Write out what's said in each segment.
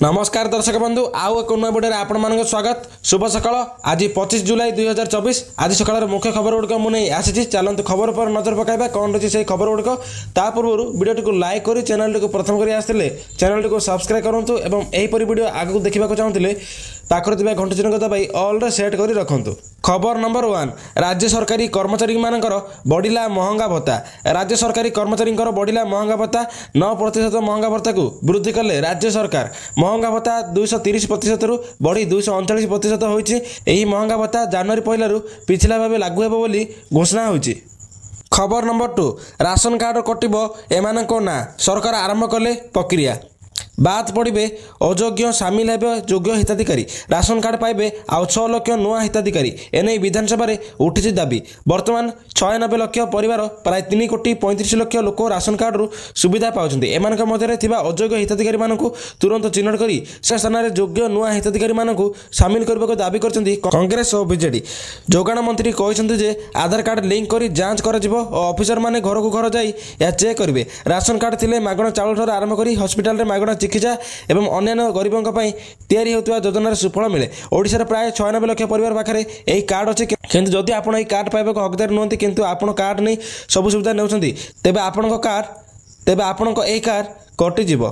नमस्कार दर्शक बंधु आउ एक नया वीडियो आपण मान स्वागत। शुभ सकाळ। आज 25 जुलाई 2024। आज सकाळ मुख्य खबर गुड़िक मुझे आसी। चलते खबर पर नजर पकाइबा कौन रही से खबर गुड़िक। ता पूर्व वीडियो टी लाइक कर चैनल टी प्रथम कर आसते चैनल टी सब्सक्राइब करूँ और यहीपरि वीडियो आगू देखा चाहते पाखरे घंटी चिन्ह दबाई ऑल रे सेट कर रखु। खबर नंबर 1 राज्य सरकारी कर्मचारी मानकर बढ़िला महंगा भत्ता। राज्य सरकारी कर्मचारी बढ़िला महंगा भत्ता 9% महंगा भत्ता को वृद्धि कले राज्य सरकार। महंगा भत्ता 230% रु बढ़ी 239% होइछि। एही महंगा भत्ता जनवरी 1 रु पिछला भाव लागू हेबो बोली घोषणा होइछि। खबर नंबर 2 राशन कार्ड कटिबो एमानको ना सरकार आरंभ कले प्रक्रिया। बाद पड़े अयोग्य सामिल हेबे योग्य हिताधिकारी। राशन कार्ड पाइबे आउ 6 लाख नुआ हिताधिकारी। एने विधानसभा उठी दाबी। वर्तमान 96 लाख परिवार प्राय 3 कोटी 35 लाख लोक राशन कार्ड रु सुविधा पाउछन्ते। एमानक मध्यरे थिबा अयोग्य हिताधिकारी मानकु तुरंत चिन्हट करी से स्थान रे योग्य नुआ हिताधिकारी मानकु शामिल करबाको दाबी करछन्ती कांग्रेस और बीजेडी। जोगाण मंत्री कहछन्ती जे आधार कार्ड लिंक करी जांच करजिवो और ऑफिसर माने घर को घर जाई या चेक करिवे। राशन कार्ड थिले मागणा चाउल ठर आरंभ करी हॉस्पिटल रे मागणा चिकित्सा एवं अन्य गरीबों तैयारी होता योजनार सुफल मिले। ओडिशा प्राय 96 लाख परिवार पाखे यही कार्ड अच्छे किंतु जदि आप कार्ड पाइबा हकदार नुहति किंतु आप कार्ड नहीं सब सुविधा नेउछन्ति तेबे आपण कार्ड कटिजिवो।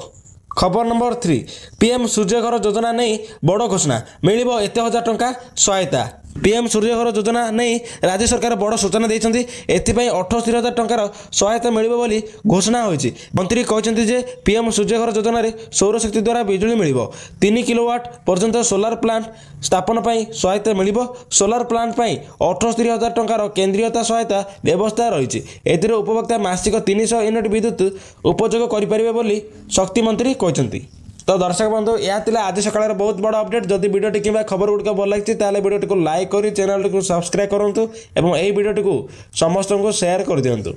खबर नंबर 3 पीएम सूर्यघर योजना नहीं बड़ घोषणा मिलिबो एते हजार टंका सहायता। पीएम सूर्यघर योजना नहीं राज्य सरकार बड़ सूचना देइछन्ति। एथिपई 78,000 टंकार सहायता मिलिबो बोली घोषणा होइछि। मंत्री कहछन्ति जे पीएम सूर्यघर योजना रे सौर शक्ति द्वारा बिजुली मिलिबो। 3 किलोवाट पर्यंत सोलार प्लांट स्थापन पई सहायता मिलिबो। सोलार प्लांट पई 78,000 टंकार केंद्रीयता सहायता व्यवस्था रहिछि। एथिरे उपभोक्ता मासिक 300 यूनिट विद्युत उपयोग करि परिबे बोली शक्ति मंत्री कहछन्ति। तो दर्शक बंधु यह आज सकाळ बहुत बड़ अपडेट। जदि वीडियो कि खबर गुड़िक भल लगी वीडियो टी लाइक कर चैनल टी सब्सक्राइब करूँ और यही वीडियो टी समस्त को शेयर कर दिंतु।